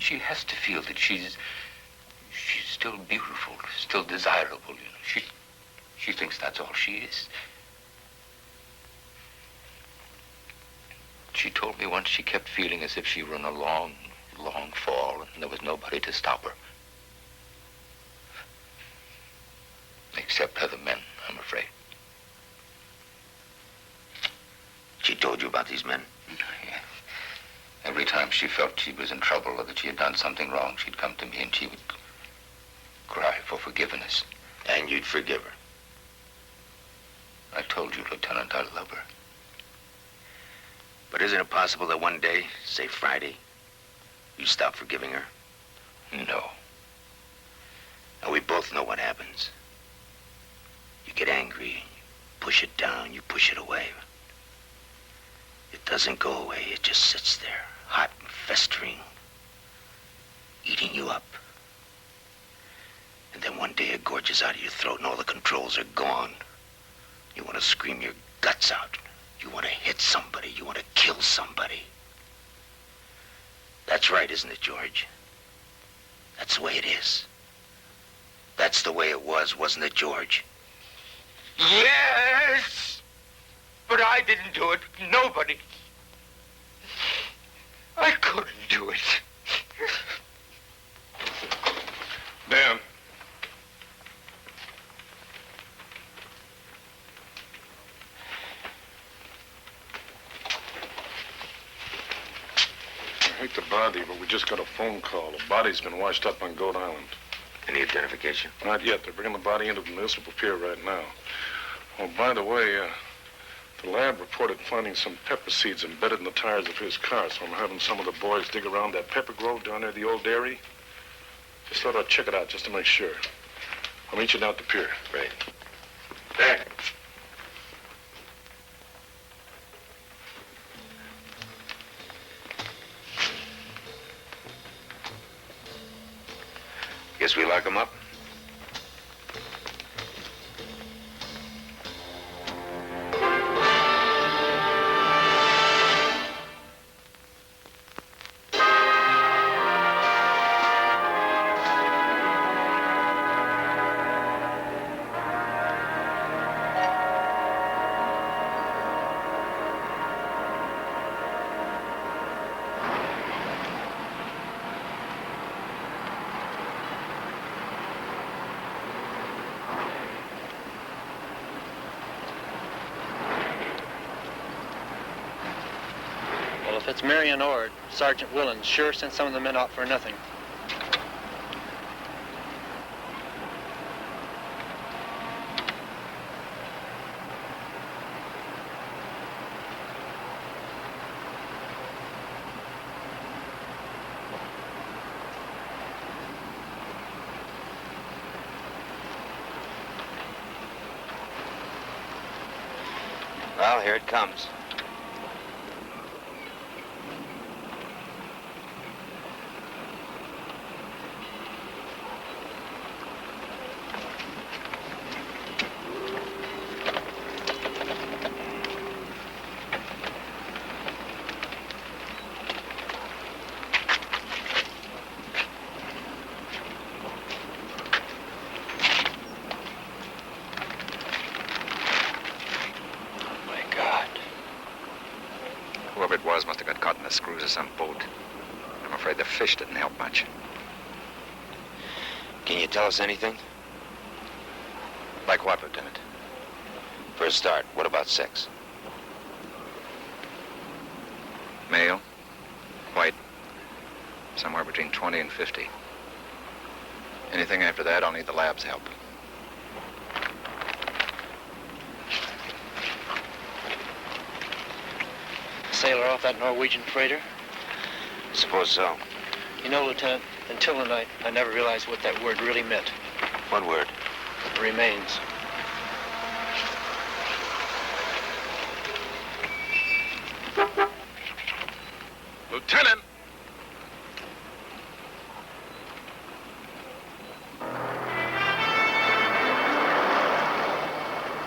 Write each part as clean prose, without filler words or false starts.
She has to feel that she's still beautiful, still desirable, you know. She thinks that's all she is. She told me once she kept feeling as if she were in a long, long fall and there was nobody to stop her. Except other men, I'm afraid. She told you about these men? Yeah. Every time she felt she was in trouble or that she had done something wrong, she'd come to me and she would cry for forgiveness. And you'd forgive her? I told you, Lieutenant, I love her. But isn't it possible that one day, say Friday, you stop forgiving her? No. And we both know what happens. You get angry, you push it down, you push it away. It doesn't go away, it just sits there, hot and festering, eating you up. And then one day it gorges out of your throat and all the controls are gone. You want to scream your guts out. You want to hit somebody. You want to kill somebody. That's right, isn't it, George? That's the way it is. That's the way it was, wasn't it, George? Yes! But I didn't do it. Nobody. I couldn't do it. Dan. I hate to bother you, but we just got a phone call. The body's been washed up on Goat Island. Any identification? Not yet. They're bringing the body into the municipal pier right now. Oh, by the way, the lab reported finding some pepper seeds embedded in the tires of his car, so I'm having some of the boys dig around that pepper grove down near the old dairy. Just thought I'd check it out just to make sure. I'll meet you down at the pier. Right. There. Guess we lock him up? If it's Marion Ord, Sergeant Willens sure sent some of the men out for nothing. Well, here it comes. Whoever it was must have got caught in the screws of some boat. I'm afraid the fish didn't help much. Can you tell us anything? Like what, Lieutenant? For a start, what about sex? Male, white, somewhere between 20 and 50. Anything after that, I'll need the lab's help. Sailor off that Norwegian freighter? Suppose so. You know, Lieutenant, until tonight, I never realized what that word really meant. What word? Remains. Lieutenant!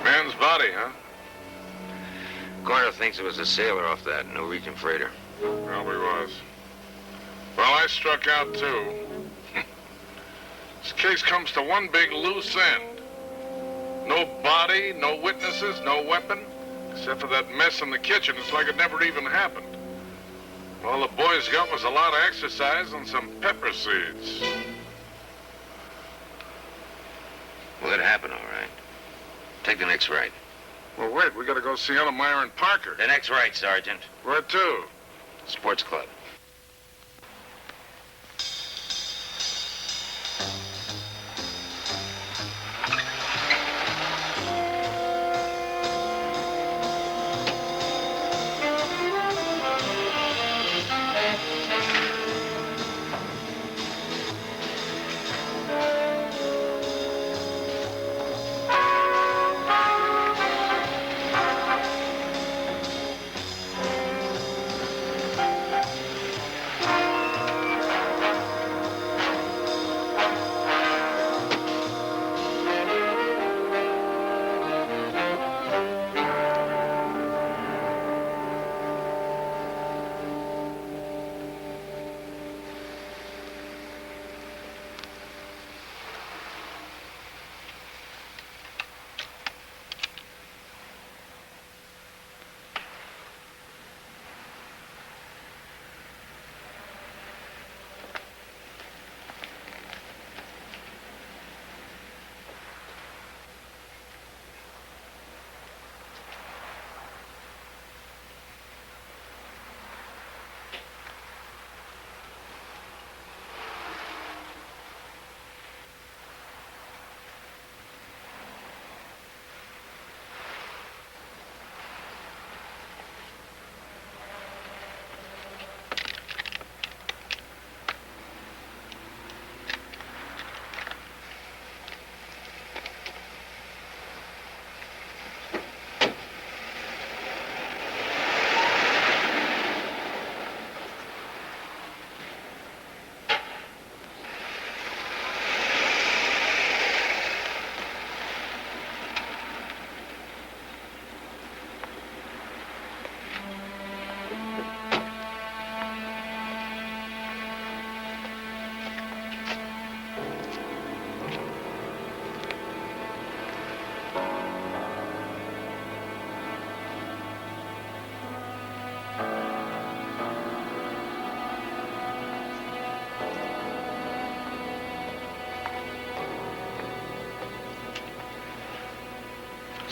Man's body, huh? Coroner thinks it was a sailor off that Norwegian freighter. Probably was. Well, I I struck out, too. This case comes to one big loose end. No body, no witnesses, no weapon. Except for that mess in the kitchen, it's like it never even happened. All the boys got was a lot of exercise and some pepper seeds. Well, it happened, all right. Take the next right. Well, wait, we gotta go see Ella Meyer and Parker. The next right, Sergeant. Where to? Sports Club.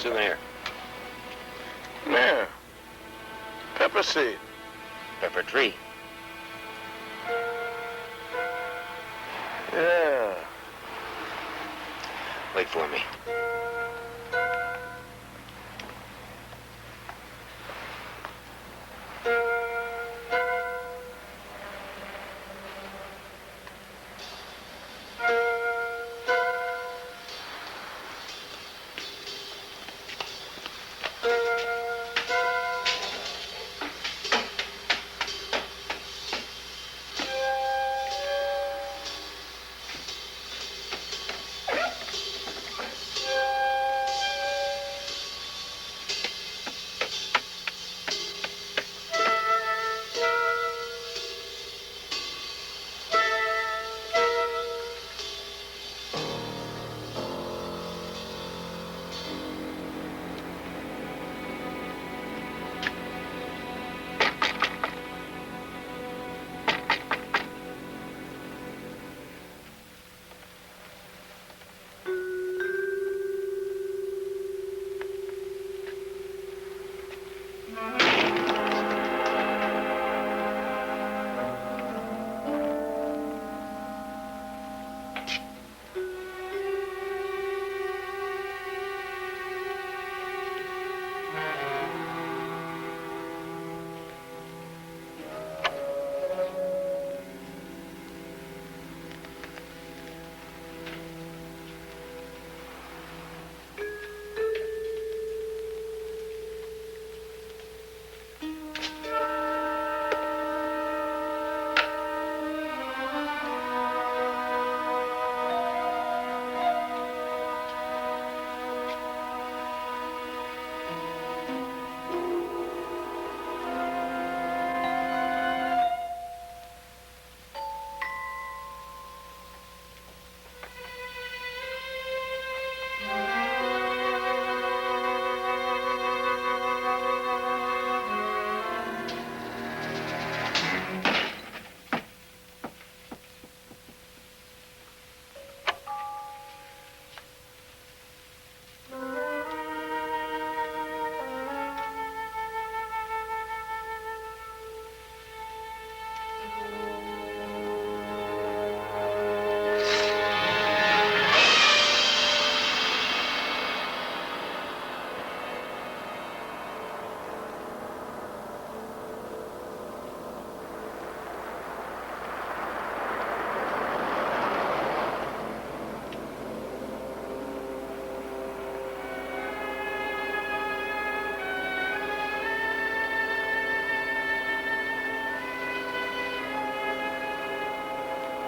Souvenir. Yeah. Pepper seed. Pepper tree. Yeah. Wait for me.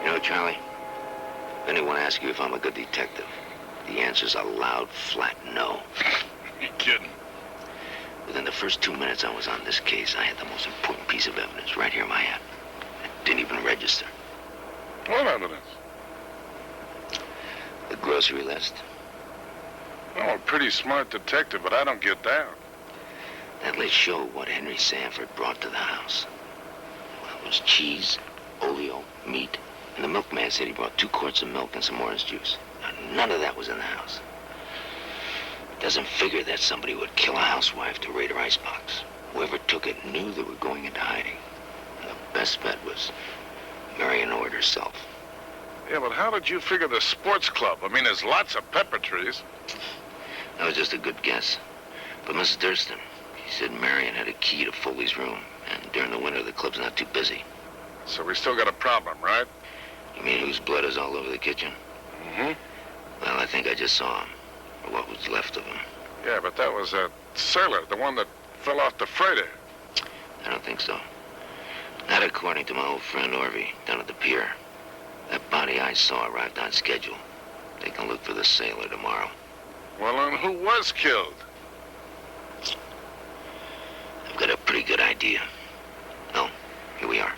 You know, Charlie, if anyone asks you if I'm a good detective, the answer's a loud, flat no. You kidding? Within the first 2 minutes I was on this case, I had the most important piece of evidence right here in my hand. It didn't even register. What evidence? The grocery list. I'm a pretty smart detective, but I don't get down. That list showed what Henry Sanford brought to the house. Well, it was cheese, oleo, meat, and the milkman said he brought 2 quarts of milk and some orange juice. Now, none of that was in the house. It doesn't figure that somebody would kill a housewife to raid her icebox. Whoever took it knew they were going into hiding. And the best bet was Marion Ord herself. Yeah, but how did you figure the sports club? I mean, there's lots of pepper trees. That was just a good guess. But Mrs. Durston, she said Marion had a key to Foley's room, and during the winter the club's not too busy. So we still got a problem, right? You mean whose blood is all over the kitchen? Mm-hmm. Well, I think I just saw him, or what was left of him. Yeah, but that was a sailor, the one that fell off the freighter. I don't think so. Not according to my old friend Orvie down at the pier. That body I saw arrived on schedule. They can look for the sailor tomorrow. Well, and who was killed? I've got a pretty good idea. Oh, here we are.